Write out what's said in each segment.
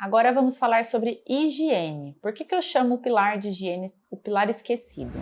Agora vamos falar sobre higiene. Por que eu chamo o pilar de higiene o pilar esquecido?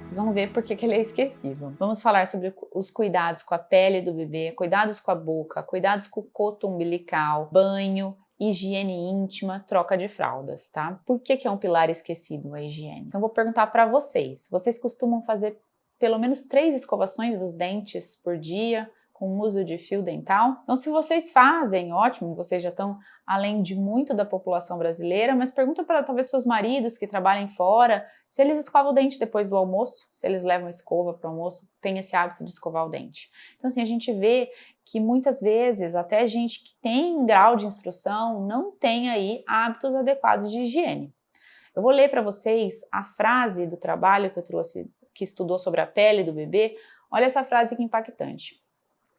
Vocês vão ver por que ele é esquecível. Vamos falar sobre os cuidados com a pele do bebê, cuidados com a boca, cuidados com o coto umbilical, banho, higiene íntima, troca de fraldas, tá? Por que é um pilar esquecido a higiene? Então vou perguntar para vocês. Vocês costumam fazer pelo menos 3 escovações dos dentes por dia com uso de fio dental? Então se vocês fazem, ótimo, vocês já estão além de muito da população brasileira, mas pergunta talvez para os maridos que trabalhem fora se eles escovam o dente depois do almoço, se eles levam escova para o almoço, tem esse hábito de escovar o dente. Então assim, a gente vê que muitas vezes até gente que tem grau de instrução não tem aí hábitos adequados de higiene. Eu vou ler para vocês a frase do trabalho que eu trouxe, que estudou sobre a pele do bebê. Olha essa frase que impactante.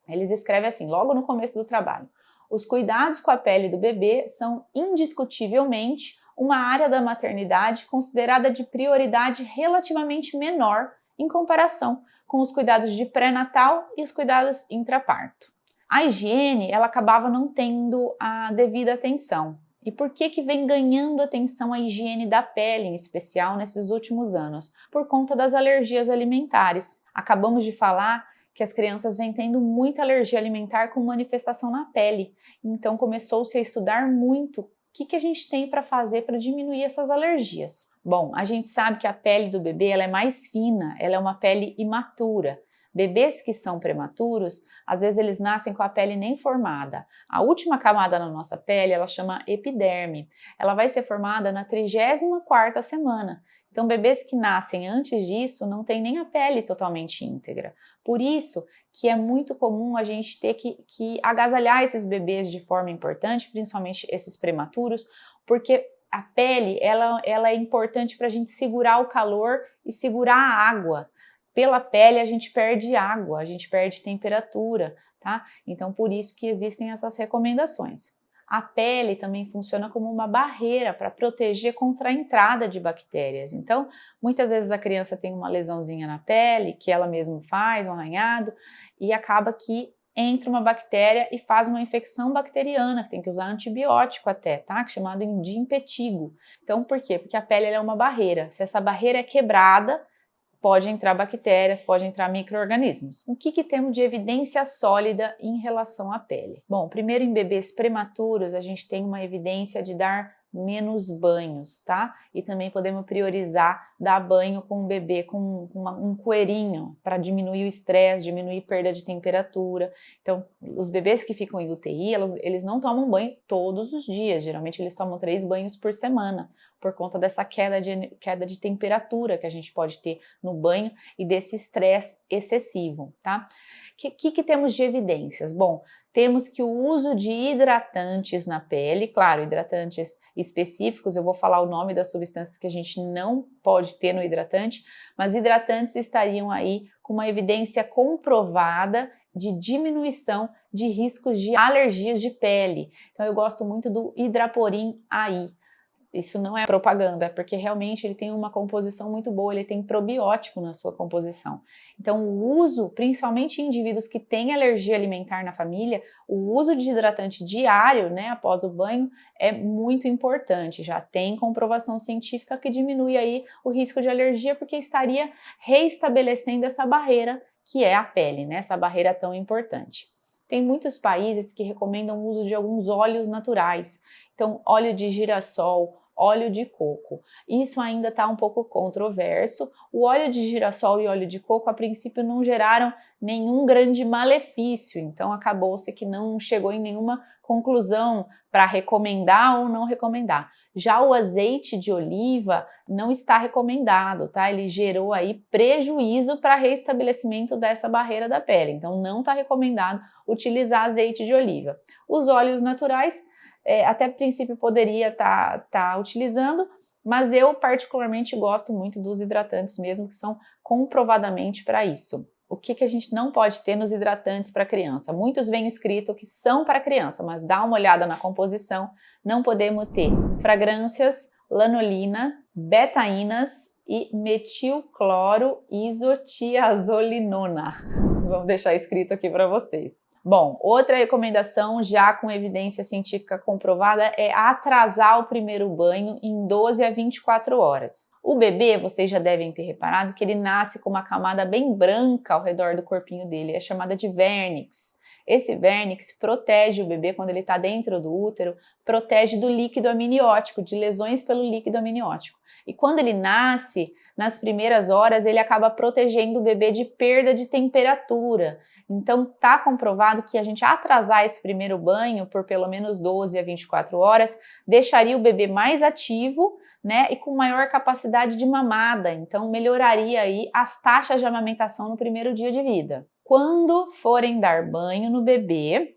Eles escrevem assim, logo no começo do trabalho: os cuidados com a pele do bebê são indiscutivelmente uma área da maternidade considerada de prioridade relativamente menor em comparação com os cuidados de pré-natal e os cuidados intraparto. A higiene, ela acabava não tendo a devida atenção. E por que vem ganhando atenção a higiene da pele, em especial nesses últimos anos? Por conta das alergias alimentares. Acabamos de falar que as crianças vêm tendo muita alergia alimentar com manifestação na pele. Então começou-se a estudar muito o que a gente tem para fazer para diminuir essas alergias. Bom, a gente sabe que a pele do bebê ela é mais fina, ela é uma pele imatura. Bebês que são prematuros, às vezes eles nascem com a pele nem formada. A última camada na nossa pele, ela chama epiderme. Ela vai ser formada na 34ª semana. Então, bebês que nascem antes disso não têm nem a pele totalmente íntegra. Por isso que é muito comum a gente ter que agasalhar esses bebês de forma importante, principalmente esses prematuros, porque a pele ela é importante para a gente segurar o calor e segurar a água. Pela pele a gente perde água, a gente perde temperatura, tá? Então por isso que existem essas recomendações. A pele também funciona como uma barreira para proteger contra a entrada de bactérias. Então, muitas vezes a criança tem uma lesãozinha na pele, que ela mesma faz, um arranhado, e acaba que entra uma bactéria e faz uma infecção bacteriana, que tem que usar antibiótico até, tá? Chamado de impetigo. Então, por quê? Porque a pele é uma barreira. Se essa barreira é quebrada, pode entrar bactérias, pode entrar micro-organismos. O que temos de evidência sólida em relação à pele? Bom, primeiro em bebês prematuros a gente tem uma evidência de dar menos banhos, tá? E também podemos priorizar dar banho com o bebê com um coeirinho para diminuir o estresse, diminuir perda de temperatura. Então, os bebês que ficam em UTI, eles não tomam banho todos os dias, geralmente eles tomam 3 banhos por semana, por conta dessa queda de temperatura que a gente pode ter no banho e desse estresse excessivo, tá? Que temos de evidências? Bom, temos que o uso de hidratantes na pele, claro, hidratantes específicos, eu vou falar o nome das substâncias que a gente não pode ter no hidratante, mas hidratantes estariam aí com uma evidência comprovada de diminuição de riscos de alergias de pele. Então eu gosto muito do Hidraporin AI. Isso não é propaganda, porque realmente ele tem uma composição muito boa, ele tem probiótico na sua composição. Então o uso, principalmente em indivíduos que têm alergia alimentar na família, o uso de hidratante diário, né, após o banho, é muito importante. Já tem comprovação científica que diminui aí o risco de alergia, porque estaria reestabelecendo essa barreira que é a pele, né, essa barreira tão importante. Tem muitos países que recomendam o uso de alguns óleos naturais, então óleo de girassol, óleo de coco. Isso ainda está um pouco controverso. O óleo de girassol e óleo de coco, a princípio, não geraram nenhum grande malefício, então acabou-se que não chegou em nenhuma conclusão para recomendar ou não recomendar. Já o azeite de oliva não está recomendado, tá? Ele gerou aí prejuízo para restabelecimento dessa barreira da pele, então não está recomendado utilizar azeite de oliva. Os óleos naturais, até a princípio poderia tá utilizando, mas eu particularmente gosto muito dos hidratantes mesmo, que são comprovadamente para isso. O que a gente não pode ter nos hidratantes para criança? Muitos vêm escrito que são para criança, mas dá uma olhada na composição, não podemos ter fragrâncias, lanolina, betaínas, e metilcloroisotiazolinona. Vamos deixar escrito aqui para vocês. Bom, outra recomendação já com evidência científica comprovada é atrasar o primeiro banho em 12 a 24 horas. O bebê, vocês já devem ter reparado que ele nasce com uma camada bem branca ao redor do corpinho dele, é chamada de vernix. Esse vernix protege o bebê quando ele está dentro do útero, protege do líquido amniótico, de lesões pelo líquido amniótico. E quando ele nasce, nas primeiras horas, ele acaba protegendo o bebê de perda de temperatura. Então, está comprovado que a gente atrasar esse primeiro banho por pelo menos 12 a 24 horas deixaria o bebê mais ativo, né, e com maior capacidade de mamada. Então, melhoraria aí as taxas de amamentação no primeiro dia de vida. Quando forem dar banho no bebê,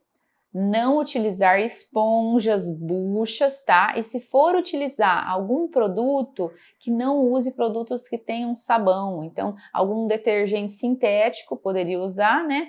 não utilizar esponjas, buchas, tá? E se for utilizar algum produto, que não use produtos que tenham sabão. Então, algum detergente sintético poderia usar, né?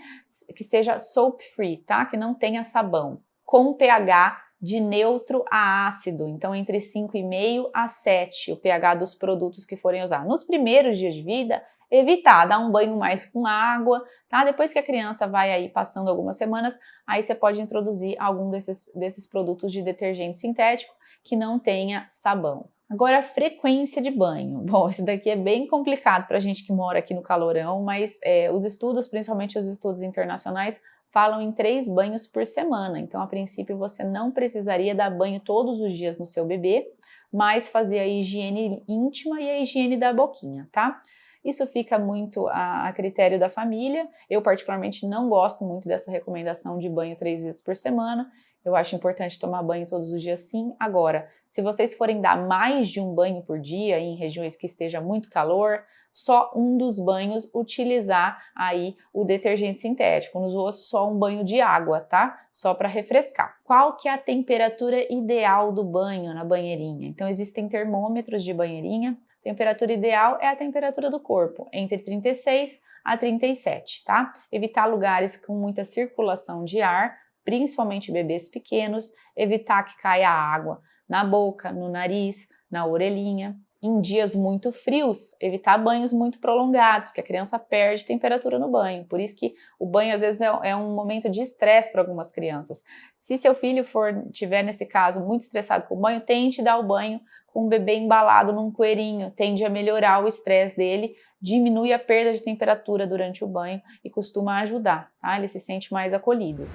Que seja soap free, tá? Que não tenha sabão. Com pH de neutro a ácido, então entre 5,5 a 7, o pH dos produtos que forem usar. Nos primeiros dias de vida, evitar dar um banho mais com água, tá? Depois que a criança vai aí passando algumas semanas, aí você pode introduzir algum desses produtos de detergente sintético que não tenha sabão. Agora, a frequência de banho. Bom, isso daqui é bem complicado para a gente que mora aqui no calorão, mas os estudos, principalmente os estudos internacionais, falam em 3 banhos por semana. Então, a princípio, você não precisaria dar banho todos os dias no seu bebê, mas fazer a higiene íntima e a higiene da boquinha, tá? Isso fica muito a critério da família. Eu, particularmente, não gosto muito dessa recomendação de banho 3 vezes por semana. Eu acho importante tomar banho todos os dias, sim. Agora, se vocês forem dar mais de um banho por dia em regiões que esteja muito calor, só um dos banhos utilizar aí o detergente sintético. Nos outros, só um banho de água, tá? Só para refrescar. Qual que é a temperatura ideal do banho na banheirinha? Então, existem termômetros de banheirinha. Temperatura ideal é a temperatura do corpo, entre 36 a 37, tá? Evitar lugares com muita circulação de ar, principalmente bebês pequenos, evitar que caia água na boca, no nariz, na orelhinha. Em dias muito frios, evitar banhos muito prolongados, porque a criança perde temperatura no banho. Por isso que o banho, às vezes, é um momento de estresse para algumas crianças. Se seu filho tiver, nesse caso, muito estressado com o banho, tente dar o banho com o bebê embalado num cueirinho. Tende a melhorar o estresse dele, diminui a perda de temperatura durante o banho e costuma ajudar, tá? Ele se sente mais acolhido.